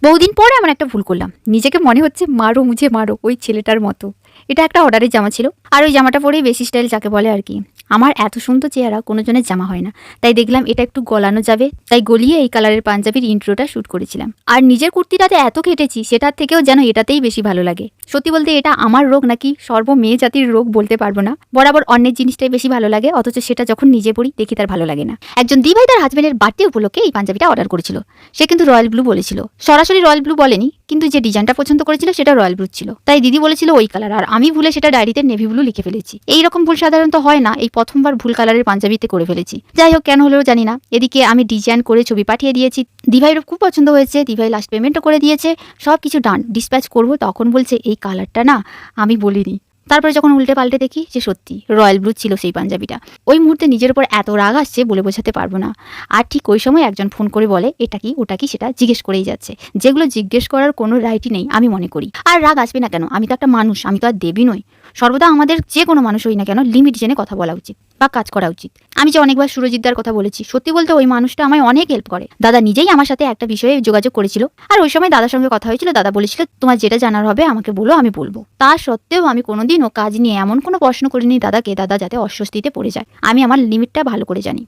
বহুদিন পরে আমার একটা ভুল করলাম, নিজেকে মনে হচ্ছে মারো মুঝে মারো ওই ছেলেটার মতো। এটা একটা অর্ডারের জামা ছিল, আর ওই জামাটা পরেই বেশি স্টাইল যাকে বলে আর কি। আমার এত সুন্দর চেহারা কোনো জনের জামা হয় না, তাই দেখলাম এটা একটু গলানো যাবে, তাই গলিয়ে এই কালারের পাঞ্জাবির ইন্ট্রোটা শ্যুট করেছিলাম। আর নিজের কুর্তিটাতে এত খেটেছি, সেটার থেকেও যেন এটাতেই বেশি ভালো লাগে। সত্যি বলতে এটা আমার রোগ নাকি সর্ব মেয়ে জাতির রোগ বলতে পারবো না। বরাবর অন্যের জিনিসটাই বেশি ভালো লাগে, অথচ সেটা যখন নিজে পড়ি দেখি তার ভালো লাগে না। একজন দি ভাই তার হাজবেন্ডের বার্থডে উপলক্ষে এই পাঞ্জাবিটা অর্ডার করেছিল। সে কিন্তু রয়্যাল ব্লু বলেছিল, সরাসরি রয়্যাল ব্লু বলেনি, কিন্তু যে ডিজাইনটা পছন্দ করেছিল সেটা রয়্যাল ব্লু ছিল। তাই দিদি বলেছিল ওই কালার, আর আমি ভুলে সেটা ডায়েরিতে নেভি ব্লু লিখে ফেলেছি। এইরকম ভুল সাধারণত হয় না, এই প্রথমবার ভুল কালারের পাঞ্জাবিতে করে ফেলেছি। যাই হোক, কেন হলেও জানি না। এদিকে আমি ডিজাইন করে ছবি পাঠিয়ে দিয়েছি, দিভাইয়েরও খুব পছন্দ হয়েছে, দিভাই লাস্ট পেমেন্টও করে দিয়েছে, সব কিছু ডান। ডিসপ্যাচ করবো তখন বলছে এই কালারটা না আমি বলিনি। তারপরে যখন উল্টে পাল্টে দেখি যে সত্যি রয়্যাল ব্লু ছিল সেই পাঞ্জাবিটা। ওই মুহূর্তে নিজের উপর এত রাগ আসছে বলে বোঝাতে পারবো না। আর ঠিক ওই সময় একজন ফোন করে বলে এটা কি ওটা কি সেটা জিজ্ঞেস করেই যাচ্ছে, যেগুলো জিজ্ঞেস করার কোনো রাইটই নেই আমি মনে করি। আর রাগ আসবে না কেন, আমি তো একটা মানুষ, আমি তো আর দেবী নই। সর্বদা আমাদের যে কোনো মানুষ হই না কেন লিমিট জেনে কথা বলা উচিত বা কাজ করা উচিত। আমি যে অনেকবার সুরজিৎদার কথা বলেছি, সত্যি বলতে ওই মানুষটা আমায় অনেক হেল্প করে। দাদা নিজেই আমার সাথে একটা বিষয়ে যোগাযোগ করেছিল, আর ওই সময় দাদার সঙ্গে কথা হয়েছিল। দাদা বলেছিল তোমার যেটা জানার হবে আমাকে বলো, আমি বলবো। তা সত্ত্বেও আমি কোনোদিনও কাজ নিয়ে এমন কোনো প্রশ্ন করিনি দাদাকে, দাদা যাতে অস্বস্তিতে পড়ে যায়। আমি আমার লিমিটটা ভালো করে জানি।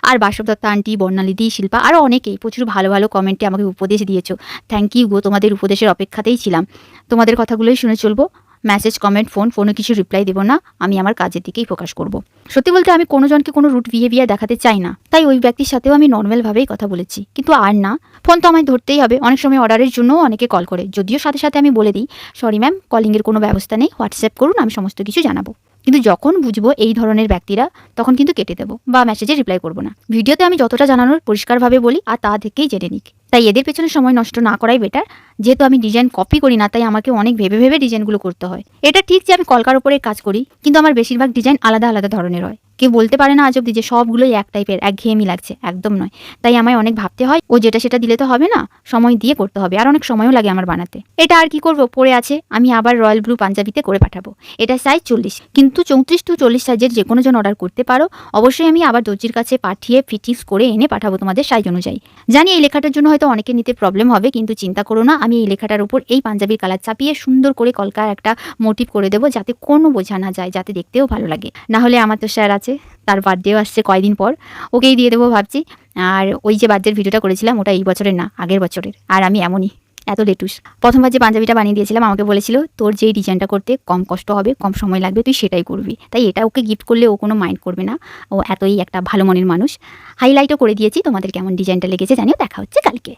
আর বাসব দত্তা আন্টি, বর্ণালিদি, শিল্পা আরও অনেকেই প্রচুর ভালো ভালো কমেন্টে আমাকে উপদেশ দিয়েছো। থ্যাংক ইউ গো, তোমাদের উপদেশের অপেক্ষাতেই ছিলাম। তোমাদের কথাগুলোই শুনে চলবো। মেসেজ, কমেন্ট, ফোনে কিছু রিপ্লাই দেবো না, আমি আমার কাজের দিকেই ফোকাস করব। সত্যি বলতে আমি কোনো জনকে কোনো রুট বিহেভিয়ার দেখাতে চাই না, তাই ওই ব্যক্তির সাথেও আমি নর্মালভাবেই কথা বলেছি। কিন্তু আর না, ফোন তো আমায় ধরতেই হবে। অনেক সময় অর্ডারের জন্যও অনেকে কল করে, যদিও সাথে সাথে আমি বলে দিই সরি ম্যাম, কলিংয়ের কোনো ব্যবস্থা নেই, হোয়াটসঅ্যাপ করুন, আমি সমস্ত কিছু জানাবো। কিন্তু যখন বুঝবো এই ধরনের ব্যক্তিরা, তখন কিন্তু কেটে দেবো বা মেসেজে রিপ্লাই করবো না। ভিডিওতে আমি যতটা জানানোর পরিষ্কারভাবে বলি, আর তা থেকেই জেনে নিক। তাই এদের পেছনে সময় নষ্ট না করাই বেটার। যেহেতু আমি ডিজাইন কপি করি না, তাই আমাকে অনেক ভেবে ভেবে ডিজাইনগুলো করতে হয়। এটা ঠিক যে আমি কলকার উপরে কাজ করি, কিন্তু আমার বেশিরভাগ ডিজাইন আলাদা আলাদা ধরনের হয়। কেউ বলতে পারে না আজ অব্দি যে সবগুলোই এক টাইপের, একঘেয়েমি লাগছে, একদম নয়। তাই আমায় অনেক ভাবতে হয়, ও যেটা সেটা দিলে তো হবে না, সময় দিয়ে করতে হবে, আর অনেক সময়ও লাগে আমার বানাতে। এটা আর কি করব, পড়ে আছে, আমি আবার রয়্যাল ব্লু পাঞ্জাবিতে করে পাঠাবো। এটা সাইজ 40, কিন্তু 34 to 40 সাইজের যে কোনো জন অর্ডার করতে পারো। অবশ্যই আমি আবার দর্জির কাছে পাঠিয়ে ফিটিংস করে এনে পাঠাবো তোমাদের সাইজ অনুযায়ী। জানি এই লেখাটার জন্য হয়তো অনেকে নিতে প্রবলেম হবে, কিন্তু চিন্তা করো না, আমি এই লেখাটার উপর এই পাঞ্জাবির কালার চাপিয়ে সুন্দর করে কলকার একটা মোটিভ করে দেবো, যাতে কোনো বোঝা না যায়, যাতে দেখতেও ভালো লাগে। না হলে আমার তো স্যার আছে, তার বার্থডেও আসছে কয়দিন পর, ওকেই দিয়ে দেবো ভাবছি। আর ওই যে বার্থডের ভিডিওটা করেছিলাম ওটা এই বছরের না, আগের বছরের। আর আমি এমনই এত লেটুস। প্রথমবার যে পাঞ্জাবিটা বানিয়ে দিয়েছিলাম আমাকে বলেছিল তোর যেই ডিজাইনটা করতে কম কষ্ট হবে, কম সময় লাগবে, তুই সেটাই করবি। তাই এটা ওকে গিফট করলে ও কোনো মাইন্ড করবে না, ও এতই একটা ভালো মনের মানুষ। হাইলাইটও করে দিয়েছি। তোমাদের কেমন ডিজাইনটা লেগেছে জানিও। দেখা হচ্ছে কালকে।